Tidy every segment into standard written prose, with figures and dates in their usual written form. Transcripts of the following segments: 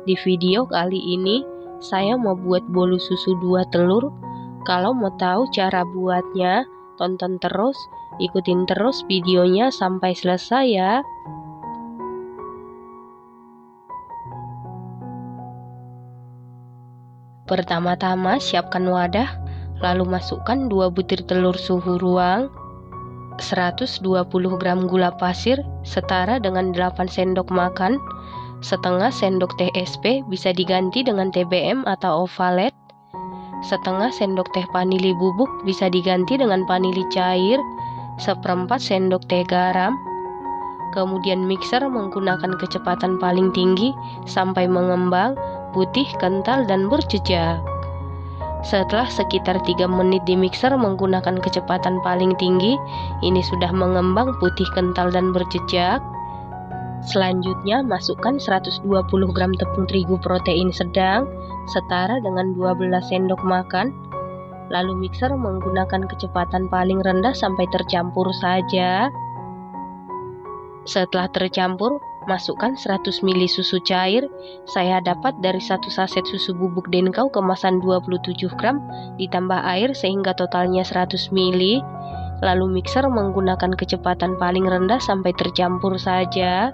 Di video kali ini, saya mau buat bolu susu 2 telur. Kalau mau tahu cara buatnya, tonton terus, ikutin terus videonya sampai selesai ya. Pertama-tama siapkan wadah, lalu masukkan 2 butir telur suhu ruang, 120 gram gula pasir setara dengan 8 sendok makan, setengah sendok teh SP bisa diganti dengan TBM atau ovalet, setengah sendok teh vanili bubuk bisa diganti dengan vanili cair, seperempat sendok teh garam. Kemudian mixer menggunakan kecepatan paling tinggi sampai mengembang, putih, kental, dan berjejak. Setelah sekitar 3 menit di mixer menggunakan kecepatan paling tinggi, ini sudah mengembang, putih, kental, dan berjejak. Selanjutnya masukkan 120 gram tepung terigu protein sedang setara dengan 12 sendok makan. Lalu mixer menggunakan kecepatan paling rendah sampai tercampur saja. Setelah tercampur, masukkan 100 ml susu cair. Saya dapat dari 1 saset susu bubuk Denkau kemasan 27 gram ditambah air sehingga totalnya 100 ml. Lalu mixer menggunakan kecepatan paling rendah sampai tercampur saja.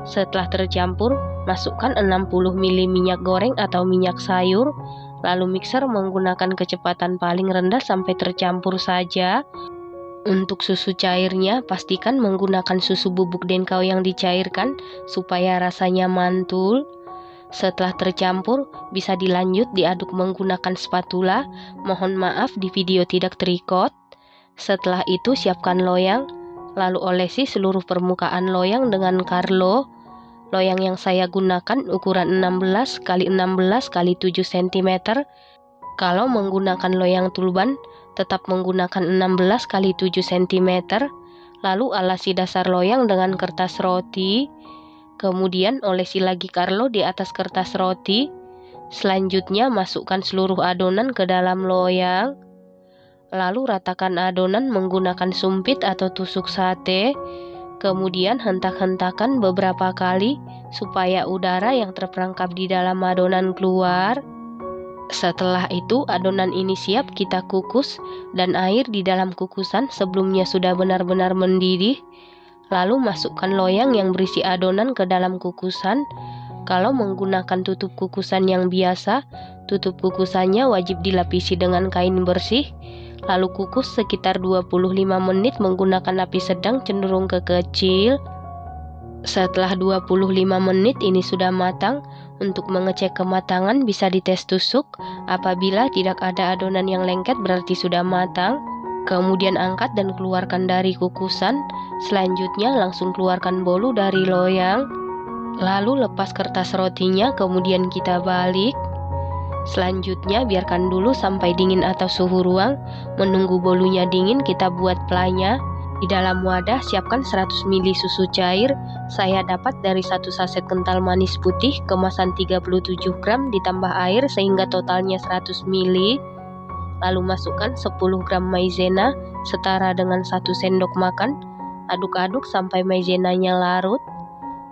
Setelah tercampur, masukkan 60 ml minyak goreng atau minyak sayur. Lalu mixer menggunakan kecepatan paling rendah sampai tercampur saja. Untuk susu cairnya, pastikan menggunakan susu bubuk Denkau yang dicairkan supaya rasanya mantul. Setelah tercampur, bisa dilanjut diaduk menggunakan spatula. Mohon maaf di video tidak terikot. Setelah itu siapkan loyang, lalu olesi seluruh permukaan loyang dengan Carlo. Loyang yang saya gunakan ukuran 16 x 16 x 7 cm. Kalau menggunakan loyang tulban, tetap menggunakan 16 x 7 cm. Lalu alasi dasar loyang dengan kertas roti. Kemudian olesi lagi Carlo di atas kertas roti. Selanjutnya masukkan seluruh adonan ke dalam loyang. Lalu ratakan adonan menggunakan sumpit atau tusuk sate. Kemudian hentak-hentakan beberapa kali supaya udara yang terperangkap di dalam adonan keluar. Setelah itu adonan ini siap kita kukus dan air di dalam kukusan sebelumnya sudah benar-benar mendidih. Lalu masukkan loyang yang berisi adonan ke dalam kukusan. Kalau menggunakan tutup kukusan yang biasa, tutup kukusannya wajib dilapisi dengan kain bersih. Lalu kukus sekitar 25 menit menggunakan api sedang cenderung kekecil. Setelah 25 menit ini sudah matang. Untuk mengecek kematangan bisa dites tusuk. Apabila tidak ada adonan yang lengket berarti sudah matang. Kemudian angkat dan keluarkan dari kukusan. Selanjutnya langsung keluarkan bolu dari loyang. Lalu lepas kertas rotinya, kemudian kita balik. Selanjutnya biarkan dulu sampai dingin atau suhu ruang. Menunggu bolunya dingin kita buat planya. Di dalam wadah siapkan 100 ml susu cair. Saya dapat dari 1 saset kental manis putih kemasan 37 gram ditambah air sehingga totalnya 100 ml. Lalu masukkan 10 gram maizena setara dengan 1 sendok makan. Aduk-aduk sampai maizenanya larut.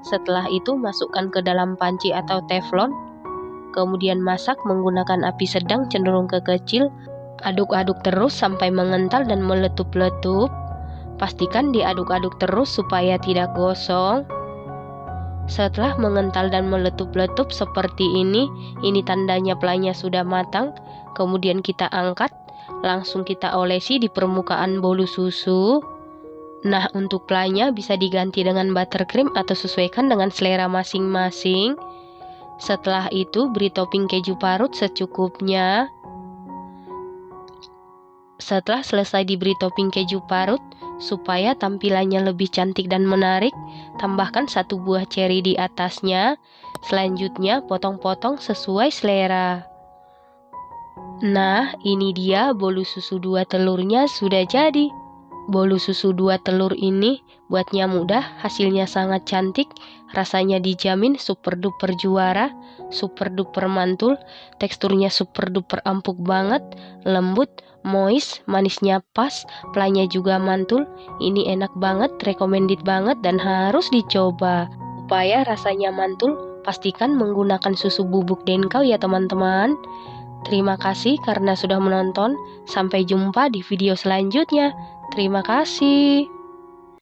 Setelah itu masukkan ke dalam panci atau teflon. Kemudian masak menggunakan api sedang cenderung kekecil. Aduk-aduk terus sampai mengental dan meletup-letup. Pastikan diaduk-aduk terus supaya tidak gosong. Setelah mengental dan meletup-letup seperti ini tandanya planya sudah matang. Kemudian kita angkat, langsung kita olesi di permukaan bolu susu. Nah, untuk planya bisa diganti dengan buttercream atau sesuaikan dengan selera masing-masing. Setelah itu beri topping keju parut secukupnya. Setelah selesai diberi topping keju parut, supaya tampilannya lebih cantik dan menarik, tambahkan 1 buah ceri di atasnya. Selanjutnya potong-potong sesuai selera. Nah, ini dia bolu susu 2 telurnya sudah jadi. Bolu susu 2 telur ini buatnya mudah, hasilnya sangat cantik, rasanya dijamin super duper juara, super duper mantul, teksturnya super duper empuk banget, lembut, moist, manisnya pas, planya juga mantul. Ini enak banget, recommended banget dan harus dicoba. Supaya rasanya mantul, pastikan menggunakan susu bubuk Denkau ya teman-teman. Terima kasih karena sudah menonton. Sampai jumpa di video selanjutnya. Terima kasih.